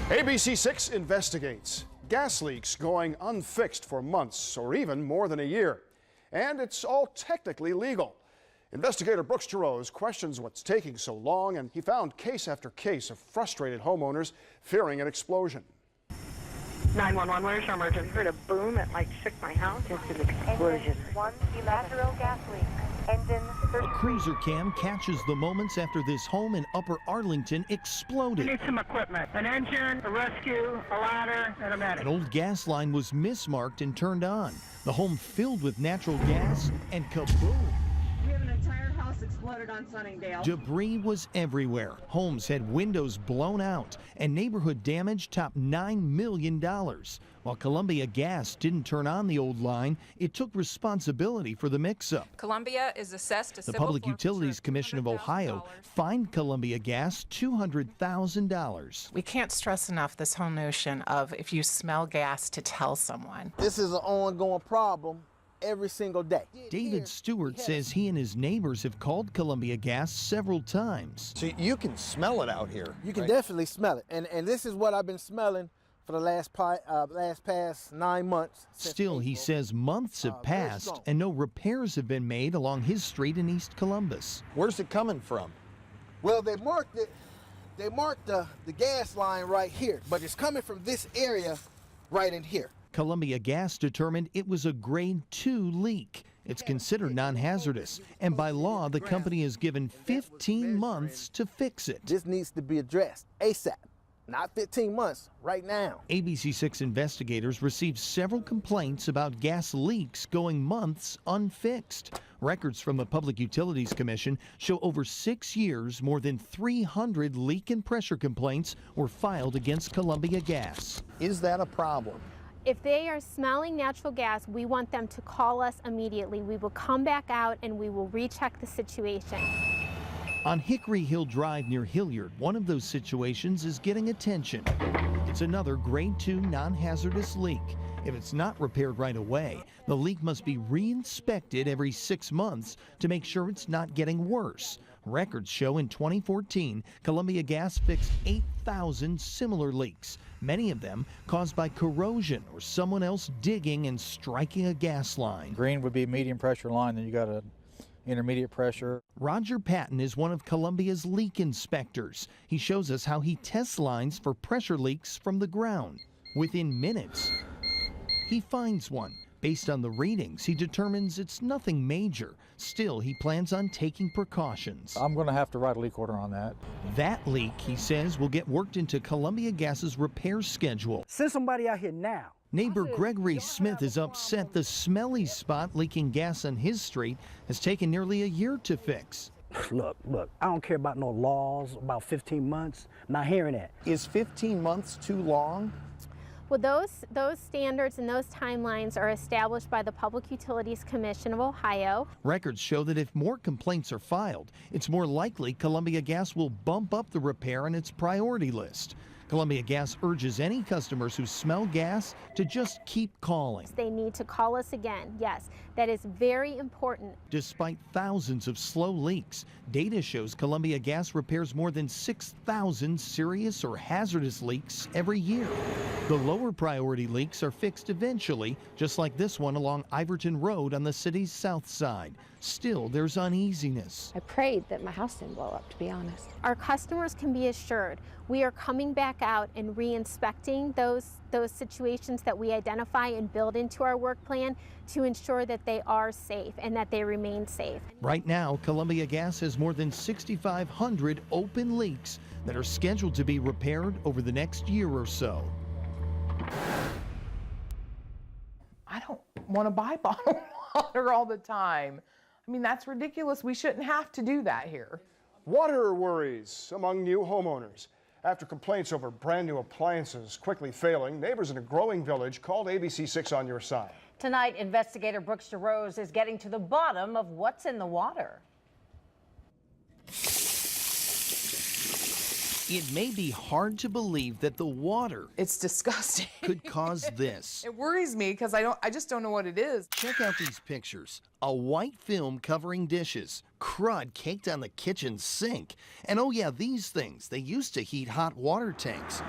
ABC6 investigates gas leaks going unfixed for months or even more than a year. And it's all technically legal. Investigator Brooks Jerose questions what's taking so long, and he found case after case of frustrated homeowners fearing an explosion. 911, where's your emergency? Heard a boom, it like shook my house. Just an explosion. Engine 1, lateral gas leak. Engine 30. A cruiser cam catches the moments after this home in Upper Arlington We exploded. need some equipment. An engine, a rescue, a ladder, and a medic. An old gas line was mismarked and turned on. The home filled with natural gas and kaboom. We have an entire house exploded on Sunningdale. Debris was everywhere. Homes had windows blown out, and neighborhood damage topped $9 million. While Columbia Gas didn't turn on the old line, it took responsibility for the mix-up. Columbia is assessed a The civil Public Utilities Commission of Ohio fined Columbia Gas $200,000. We can't stress enough this whole notion of if you smell gas to tell someone. This is an ongoing problem every single day. David Stewart says he and his neighbors have called Columbia Gas several times. So you can smell it out here. You can definitely smell it. And this is what I've been smelling for the past 9 months. Still, he says months have passed and no repairs have been made along his street in East Columbus. Where's it coming from? Well, they marked it. They marked the gas line right here, but it's coming from this area right in here. Columbia Gas determined it was a grade 2 leak. It's considered non-hazardous, and by law, the company is given 15 months to fix it. This needs to be addressed ASAP. Not 15 months, right now. ABC6 investigators received several complaints about gas leaks going months unfixed. Records from the Public Utilities Commission show over 6 years, more than 300 leak and pressure complaints were filed against Columbia Gas. Is that a problem? If they are smelling natural gas, we want them to call us immediately. We will come back out and we will recheck the situation. On Hickory Hill Drive near Hilliard, one of those situations is getting attention. It's another grade 2 non-hazardous leak. If it's not repaired right away, the leak must be re-inspected every 6 months to make sure it's not getting worse. Records show in 2014, Columbia Gas fixed 8,000 similar leaks, many of them caused by corrosion or someone else digging and striking a gas line. Green would be a medium pressure line, then you got a intermediate pressure. Roger Patton is one of Columbia's leak inspectors. He shows us how he tests lines for pressure leaks from the ground. Within minutes, he finds one. Based on the readings, he determines it's nothing major. Still, he plans on taking precautions. I'm going to have to write a leak order on that. That leak, he says, will get worked into Columbia Gas's repair schedule. Send somebody out here now. Neighbor Gregory Smith is upset the smelly spot leaking gas on his street has taken nearly a year to fix. Look, I don't care about no laws about 15 months. I'm not hearing that. Is 15 months too long? Well, those standards and those timelines are established by the Public Utilities Commission of Ohio. Records show that if more complaints are filed, it's more likely Columbia Gas will bump up the repair on its priority list. Columbia Gas urges any customers who smell gas to just keep calling. They need to call us again. Yes, that is very important. Despite thousands of slow leaks, data shows Columbia Gas repairs more than 6,000 serious or hazardous leaks every year. The lower priority leaks are fixed eventually, just like this one along Iverton Road on the city's south side. Still, there's uneasiness. I prayed that my house didn't blow up, to be honest. Our customers can be assured we are coming back out and re-inspecting those situations that we identify and build into our work plan to ensure that they are safe and that they remain safe. Right now, Columbia Gas has more than 6,500 open leaks that are scheduled to be repaired over the next year or so. I don't want to buy bottled water all the time. I mean, that's ridiculous. We shouldn't have to do that here. Water worries among new homeowners. After complaints over brand new appliances quickly failing, neighbors in a growing village called ABC6 on your side. Tonight, investigator Brooks Jerose is getting to the bottom of what's in the water. It may be hard to believe that the water It's disgusting. could cause this. It worries me because I just don't know what it is. Check out these pictures. A white film covering dishes, crud caked on the kitchen sink. And oh yeah, these things, they used to heat hot water tanks.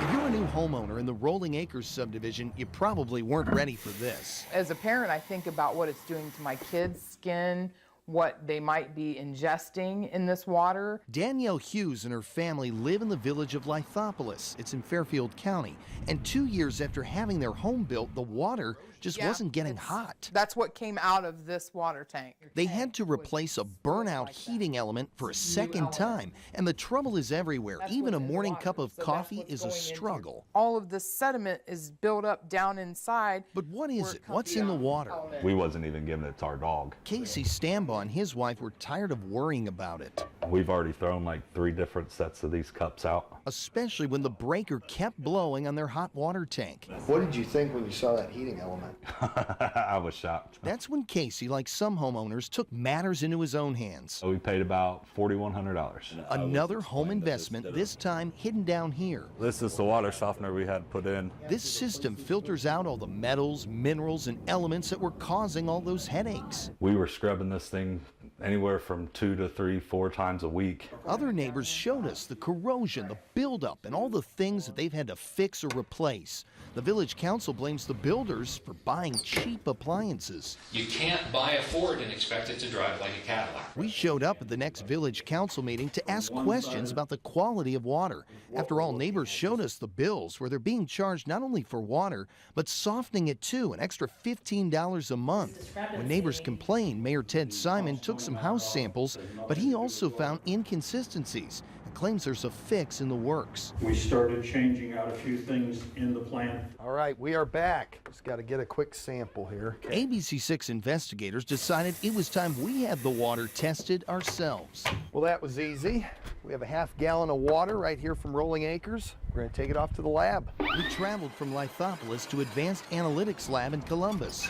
If you're a new homeowner in the Rolling Acres subdivision, you probably weren't ready for this. As a parent, I think about what it's doing to my kids' skin, what they might be ingesting in this water. Danielle Hughes and her family live in the village of Lithopolis. It's in Fairfield County. And 2 years after having their home built, the water just wasn't getting hot. That's what came out of this water tank. They had to replace a burnout heating element for a second time. And the trouble is everywhere. Even a morning cup of coffee is a struggle. All of this sediment is built up down inside. But what is it? What's in the water? We wasn't even giving it to our dog. Casey Stambaugh and his wife were tired of worrying about it. We've already thrown like 3 different sets of these cups out. Especially when the breaker kept blowing on their hot water tank. What did you think when you saw that heating element? I was shocked. That's when Casey, like some homeowners, took matters into his own hands. We paid about $4,100. Another home investment, this time hidden down here. This is the water softener we had put in. This system filters out all the metals, minerals, and elements that were causing all those headaches. We were scrubbing this thing anywhere from 2 to 3, 4 times a week. Other neighbors showed us the corrosion, the buildup, and all the things that they've had to fix or replace. The village council blames the builders for buying cheap appliances. You can't buy a Ford and expect it to drive like a Cadillac. We showed up at the next village council meeting to ask questions about the quality of water. After all, neighbors showed us the bills where they're being charged not only for water, but softening it too, an extra $15 a month. When neighbors complained, Mayor Ted Simon took some house samples, but he also found inconsistencies and claims there's a fix in the works. We started changing out a few things in the plant. All right, we are back. Just got to get a quick sample here. ABC6 investigators decided it was time we had the water tested ourselves. Well, that was easy. We have a half gallon of water right here from Rolling Acres. We're going to take it off to the lab. We traveled from Lithopolis to Advanced Analytics Lab in Columbus.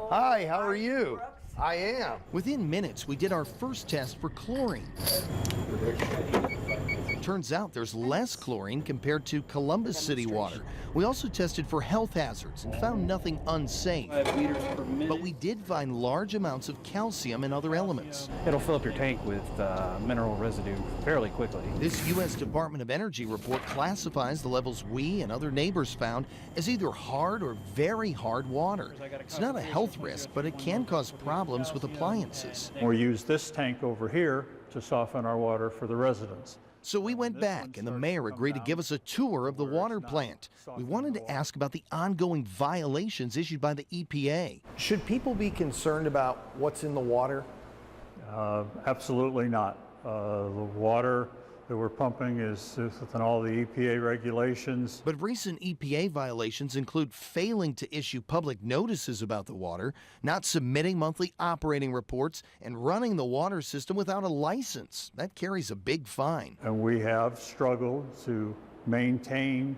Hi, how are you? I am. Within minutes, we did our first test for chlorine. Turns out there's less chlorine compared to Columbus City water. We also tested for health hazards and found nothing unsafe. But we did find large amounts of calcium and other elements. It'll fill up your tank with mineral residue fairly quickly. This U.S. Department of Energy report classifies the levels we and other neighbors found as either hard or very hard water. It's not a health risk, but it can cause problems with appliances. We use this tank over here to soften our water for the residents. So we went back, and the mayor agreed to give us a tour of the water plant. We wanted to ask about the ongoing violations issued by the EPA. Should people be concerned about what's in the water? Absolutely not. The water that we're pumping is within all the EPA regulations. But recent EPA violations include failing to issue public notices about the water, not submitting monthly operating reports, and running the water system without a license. That carries a big fine. And we have struggled to maintain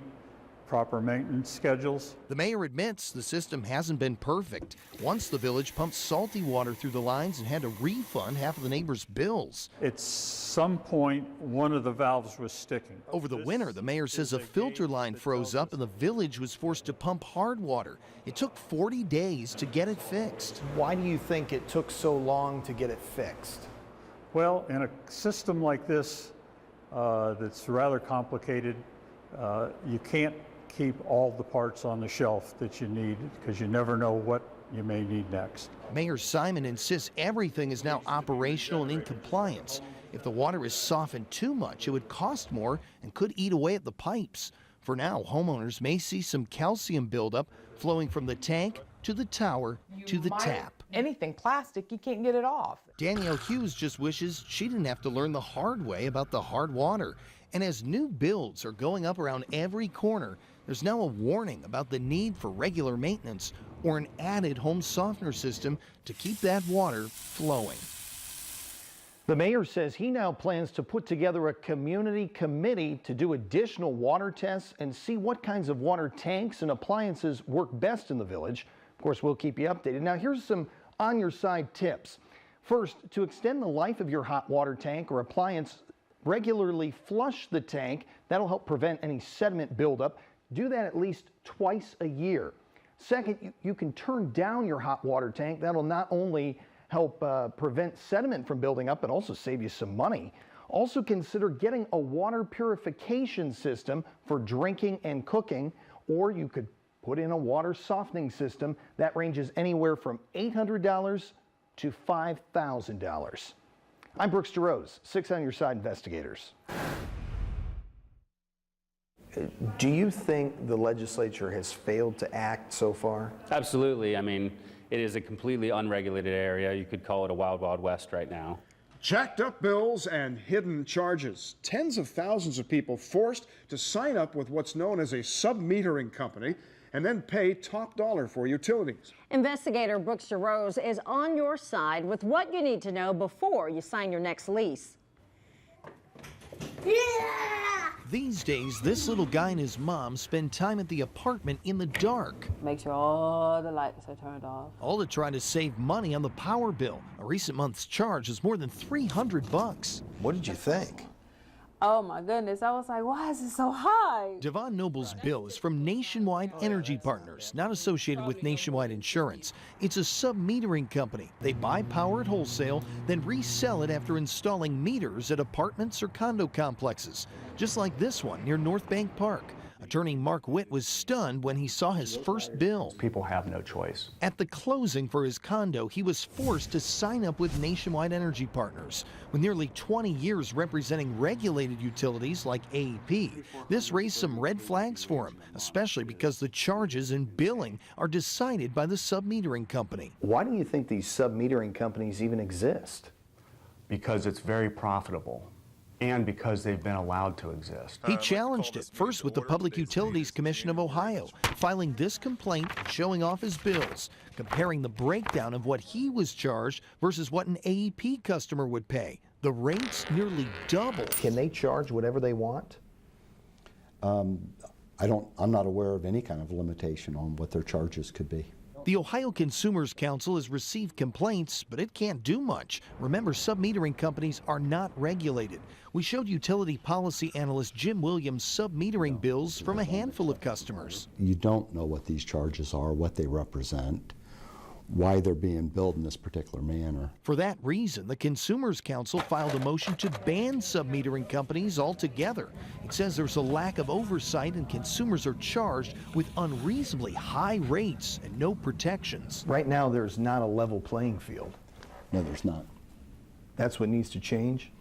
proper maintenance schedules. The mayor admits the system hasn't been perfect. Once the village pumped salty water through the lines and had to refund half of the neighbors' bills. At some point, one of the valves was sticking. Over the winter, the mayor says a filter line froze up and the village was forced to pump hard water. It took 40 days to get it fixed. Why do you think it took so long to get it fixed? Well, in a system like this that's rather complicated, you can't keep all the parts on the shelf that you need because you never know what you may need next. Mayor Simon insists everything is now operational and in compliance. If the water is softened too much, it would cost more and could eat away at the pipes. For now, homeowners may see some calcium buildup flowing from the tank to the tower to the tap. Anything plastic, you can't get it off. Danielle Hughes just wishes she didn't have to learn the hard way about the hard water. And as new builds are going up around every corner, there's now a warning about the need for regular maintenance or an added home softener system to keep that water flowing. The mayor says he now plans to put together a community committee to do additional water tests and see what kinds of water tanks and appliances work best in the village. Of course, we'll keep you updated. Now, here's some on-your-side tips. First, to extend the life of your hot water tank or appliance, regularly flush the tank. That'll help prevent any sediment buildup. Do that at least twice a year. Second, you can turn down your hot water tank. That'll not only help prevent sediment from building up, but also save you some money. Also consider getting a water purification system for drinking and cooking, or you could put in a water softening system that ranges anywhere from $800 to $5,000. I'm Brooks DeRose, 6 on Your Side Investigators. Do you think the legislature has failed to act so far? Absolutely. I mean, it is a completely unregulated area. You could call it a wild, wild west right now. Jacked up bills and hidden charges. Tens of thousands of people forced to sign up with what's known as a submetering company and then pay top dollar for utilities. Investigator Brooks DeRose is on your side with what you need to know before you sign your next lease. These days, this little guy and his mom spend time at the apartment in the dark. Make sure all the lights are turned off. All to try to save money on the power bill. A recent month's charge is more than $300. What did you think? Oh my goodness, I was like, why is it so high? Devon Noble's bill is from Nationwide Energy Partners, not associated with Nationwide Insurance. It's a submetering company. They buy power at wholesale, then resell it after installing meters at apartments or condo complexes, just like this one near North Bank Park. Attorney Mark Witt was stunned when he saw his first bill. People have no choice. At the closing for his condo, he was forced to sign up with Nationwide Energy Partners. With nearly 20 years representing regulated utilities like AEP, this raised some red flags for him, especially because the charges and billing are decided by the submetering company. Why do you think these submetering companies even exist? Because it's very profitable, and because they've been allowed to exist. He challenged it, first with the Public Utilities Commission of Ohio, filing this complaint showing off his bills, comparing the breakdown of what he was charged versus what an AEP customer would pay. The rates nearly double. Can they charge whatever they want? I'm not aware of any kind of limitation on what their charges could be. The Ohio Consumers Council has received complaints, but it can't do much. Remember, submetering companies are not regulated. We showed utility policy analyst Jim Williams submetering bills from a handful of customers. You don't know what these charges are, what they represent, why they're being billed in this particular manner. For that reason, the Consumers Council filed a motion to ban submetering companies altogether. It says there's a lack of oversight and consumers are charged with unreasonably high rates and no protections. Right now, there's not a level playing field. No, there's not. That's what needs to change?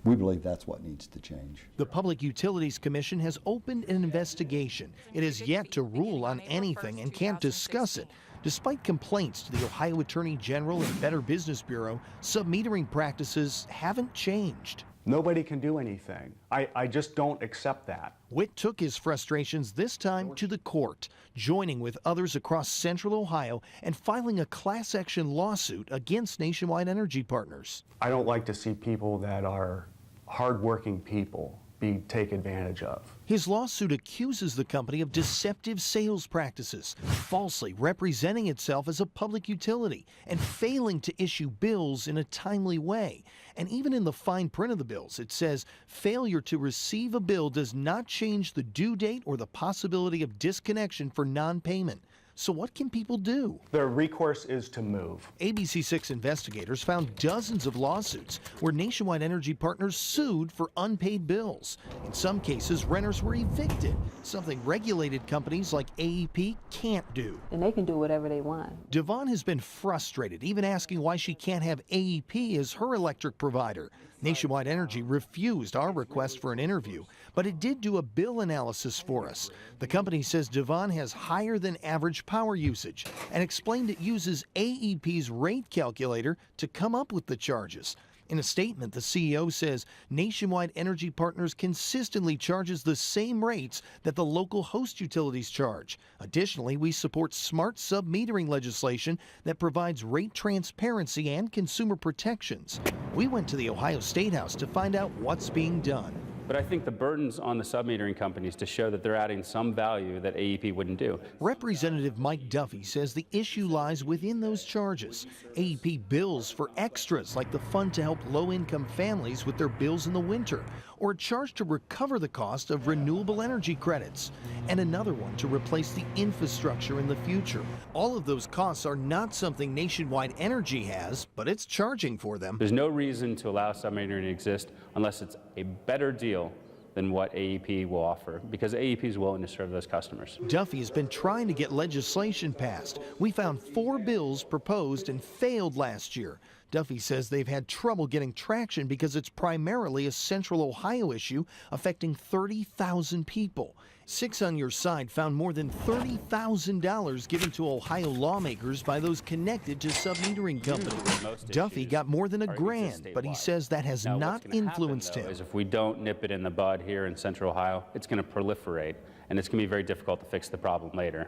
We believe that's what needs to change. The Public Utilities Commission has opened an investigation. It has yet to rule on anything and can't discuss it. Despite complaints to the Ohio Attorney General and Better Business Bureau, submetering practices haven't changed. Nobody can do anything. I just don't accept that. Witt took his frustrations this time to the court, joining with others across central Ohio and filing a class action lawsuit against Nationwide Energy Partners. I don't like to see people that are hardworking people be taken advantage of. His lawsuit accuses the company of deceptive sales practices, falsely representing itself as a public utility and failing to issue bills in a timely way. And even in the fine print of the bills, it says failure to receive a bill does not change the due date or the possibility of disconnection for non-payment. So what can people do? Their recourse is to move. ABC6 investigators found dozens of lawsuits where Nationwide Energy Partners sued for unpaid bills. In some cases, renters were evicted, something regulated companies like AEP can't do. And they can do whatever they want. Devon has been frustrated, even asking why she can't have AEP as her electric provider. Nationwide Energy refused our request for an interview, but it did do a bill analysis for us. The company says Devon has higher than average power usage and explained it uses AEP's rate calculator to come up with the charges. In a statement, the CEO says Nationwide Energy Partners consistently charges the same rates that the local host utilities charge. Additionally, we support smart submetering legislation that provides rate transparency and consumer protections. We went to the Ohio State House to find out what's being done. But I think the burden's on the submetering companies to show that they're adding some value that AEP wouldn't do. Representative Mike Duffy says the issue lies within those charges. AEP bills for extras like the fund to help low-income families with their bills in the winter, or a charge to recover the cost of renewable energy credits, and another one to replace the infrastructure in the future. All of those costs are not something Nationwide Energy has, but it's charging for them. There's no reason to allow submetering to exist unless it's a better deal than what AEP will offer, because AEP is willing to serve those customers. Duffy has been trying to get legislation passed. We found 4 bills proposed and failed last year. Duffy says they've had trouble getting traction because it's primarily a Central Ohio issue affecting 30,000 people. 6 on Your Side found more than $30,000 given to Ohio lawmakers by those connected to submetering companies. Duffy got more than $1,000, but he says that has not influenced him. If we don't nip it in the bud here in Central Ohio, it's going to proliferate, and it's going to be very difficult to fix the problem later.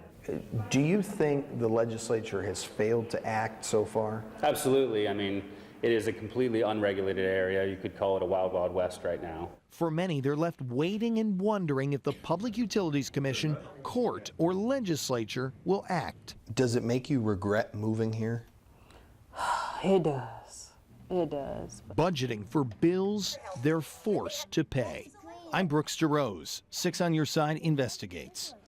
Do you think the legislature has failed to act so far? Absolutely. I mean, it is a completely unregulated area. You could call it a wild, wild west right now. For many, they're left waiting and wondering if the Public Utilities Commission, court, or legislature will act. Does it make you regret moving here? It does. It does. Budgeting for bills they're forced to pay. I'm Brooks DeRose. 6 on Your Side investigates.